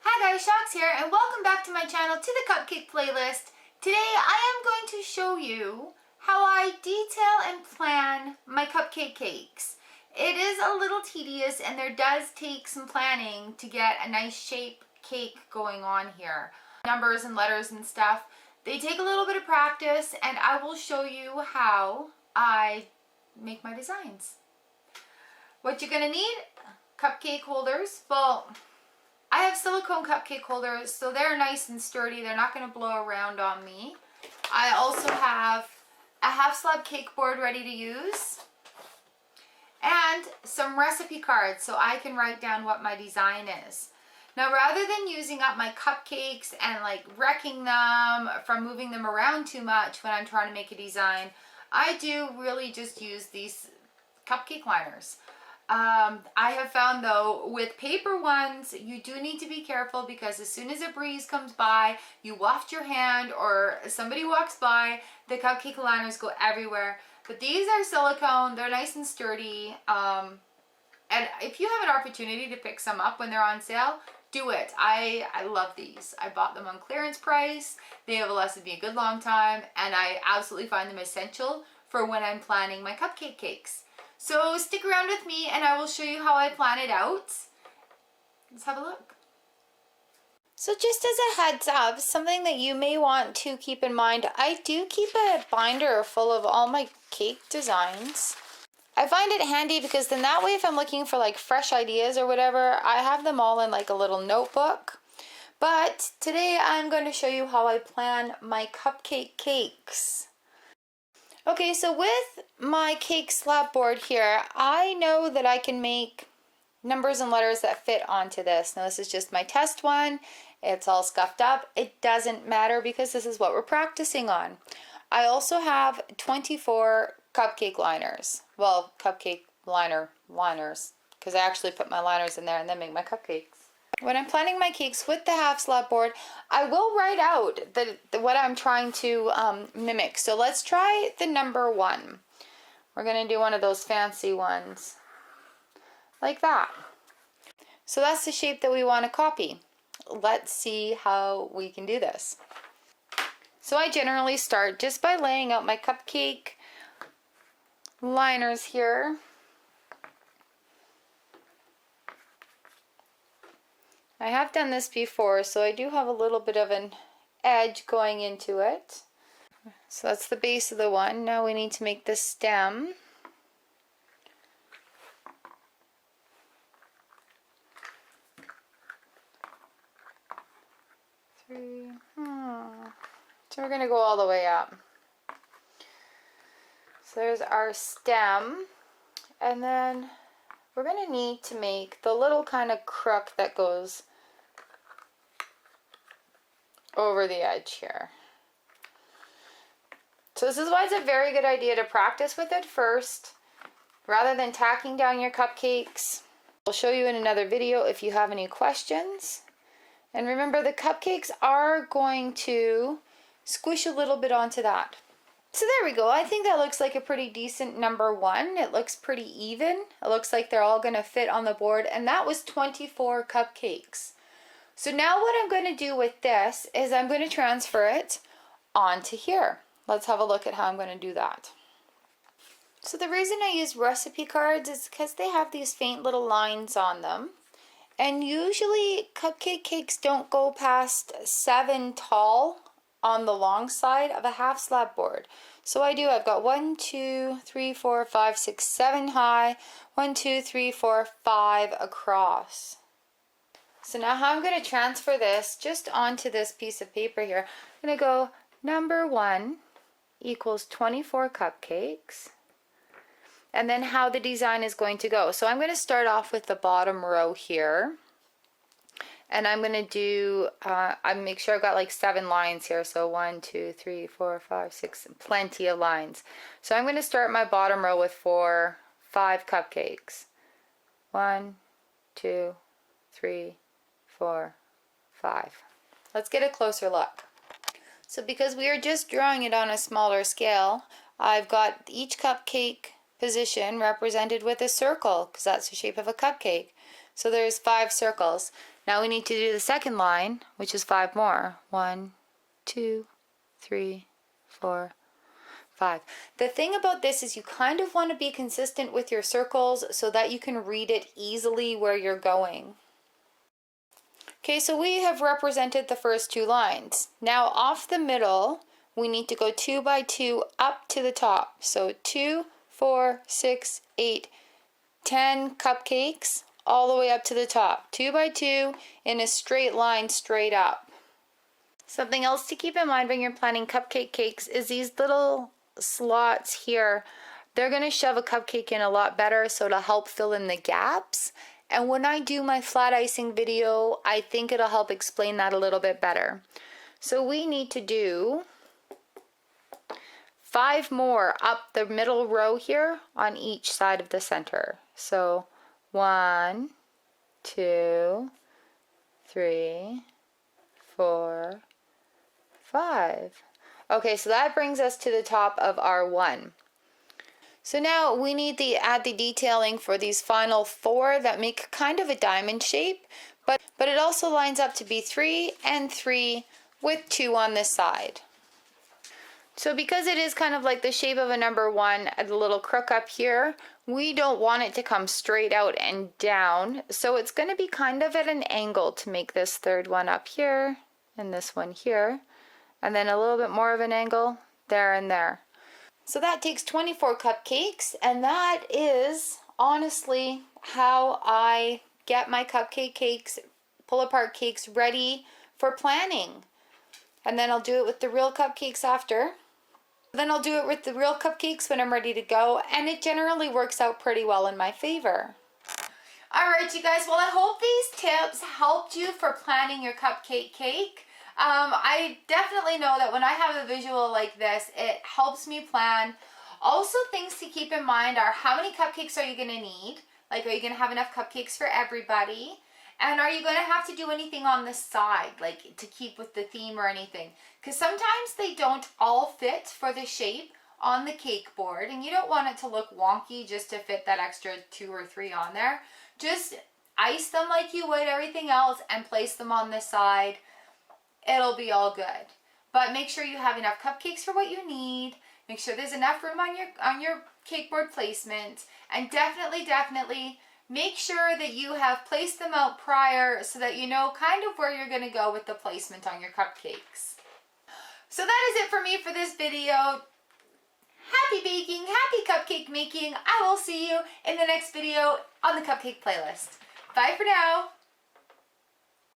Hi guys, Chox here, and welcome back to my channel, to the Cupcake playlist. Today I am going to show you how I detail and plan my cupcake cakes. It is a little tedious and there does take some planning to get a nice shape cake going on here. Numbers and letters and stuff, they take a little bit of practice, and I will show you how I make my designs. What you're going to need: cupcake holders. Well, I have silicone cupcake holders, so they're nice and sturdy. They're not going to blow around on me. I also have a half slab cake board ready to use, and some recipe cards so I can write down what my design is. Now, rather than using up my cupcakes and like wrecking them from moving them around too much when I'm trying to make a design, I do really just use these cupcake liners. I have found though, with paper ones, you do need to be careful, because as soon as a breeze comes by, you waft your hand or somebody walks by, the cupcake liners go everywhere. But these are silicone, they're nice and sturdy, and if you have an opportunity to pick some up when they're on sale, do it. I love these. I bought them on clearance price. They have lasted me a good long time, and I absolutely find them essential for when I'm planning my cupcake cakes. So stick around with me and I will show you how I plan it out. Let's have a look. So just as a heads up, something that you may want to keep in mind, I do keep a binder full of all my cake designs. I find it handy because then that way, if I'm looking for like fresh ideas or whatever, I have them all in like a little notebook. But today I'm going to show you how I plan my cupcake cakes. Okay, so with my cake slab board here, I know that I can make numbers and letters that fit onto this. Now, this is just my test one. It's all scuffed up. It doesn't matter because this is what we're practicing on. I also have 24 cupcake liners. Well, cupcake liners, because I actually put my liners in there and then make my cupcakes. When I'm planning my cakes with the half slab board, I will write out what I'm trying to mimic. So let's try the number 1. We're going to do one of those fancy ones, like that. So that's the shape that we want to copy. Let's see how we can do this. So I generally start just by laying out my cupcake liners here. I have done this before, so I do have a little bit of an edge going into it. So that's the base of the one. Now we need to make the stem. So we're going to go all the way up. So there's our stem, and then we're going to need to make the little kind of crook that goes over the edge here. So this is why it's a very good idea to practice with it first, rather than tacking down your cupcakes. I'll show you in another video if you have any questions. And remember, the cupcakes are going to squish a little bit onto that. So there we go. I think that looks like a pretty decent number 1. It looks pretty even. It looks like they're all going to fit on the board, and that was 24 cupcakes. So now what I'm going to do with this is I'm going to transfer it onto here. Let's have a look at how I'm going to do that. So the reason I use recipe cards is because they have these faint little lines on them. And usually cupcake cakes don't go past 7 tall on the long side of a half slab board. So I've got 1, 2, 3, 4, 5, 6, 7 high, 1, 2, 3, 4, 5 across. So now how I'm going to transfer this just onto this piece of paper here, I'm going to go number 1 equals 24 cupcakes, and then how the design is going to go. So I'm going to start off with the bottom row here, and I'm going to do, I make sure I've got like 7 lines here. So 1, 2, 3, 4, 5, 6, plenty of lines. So I'm going to start my bottom row with 5 cupcakes. 1, 2, 3, 4, 5. Let's get a closer look. So because we are just drawing it on a smaller scale, I've got each cupcake position represented with a circle, because that's the shape of a cupcake. So there's 5 circles. Now we need to do the second line, which is 5 more. 1, 2, 3, 4, 5. The thing about this is you kind of want to be consistent with your circles so that you can read it easily where you're going. Okay, so we have represented the first 2 lines. Now off the middle, we need to go 2 by 2 up to the top. So 2, 4, 6, 8, 10 cupcakes all the way up to the top. 2 by 2 in a straight line straight up. Something else to keep in mind when you're planning cupcake cakes is these little slots here. They're going to shove a cupcake in a lot better, so it'll help fill in the gaps. And when I do my flat icing video, I think it'll help explain that a little bit better. So we need to do 5 more up the middle row here on each side of the center. So 1, 2, 3, 4, 5. Okay, so that brings us to the top of our 1. So now we need to add the detailing for these final 4 that make kind of a diamond shape, but it also lines up to be 3 and 3 with 2 on this side. So because it is kind of like the shape of a number 1 at the little crook up here, we don't want it to come straight out and down. So it's going to be kind of at an angle to make this third one up here and this one here. And then a little bit more of an angle there and there. So that takes 24 cupcakes, and that is honestly how I get my cupcake cakes, pull apart cakes ready for planning. And then I'll do it with the real cupcakes after. Then I'll do it with the real cupcakes when I'm ready to go, and it generally works out pretty well in my favor. Alright you guys, well I hope these tips helped you for planning your cupcake cake. I definitely know that when I have a visual like this, it helps me plan. Also, things to keep in mind are how many cupcakes are you going to need? Like, are you going to have enough cupcakes for everybody? And are you going to have to do anything on the side, like to keep with the theme or anything? Because sometimes they don't all fit for the shape on the cake board, and you don't want it to look wonky just to fit that extra 2 or 3 on there. Just ice them like you would everything else and place them on the side. It'll be all good. But make sure you have enough cupcakes for what you need. Make sure there's enough room on your cake board placement. And definitely make sure that you have placed them out prior so that you know kind of where you're going to go with the placement on your cupcakes. So that is it for me for this video. Happy baking, happy cupcake making. I will see you in the next video on the cupcake playlist. Bye for now.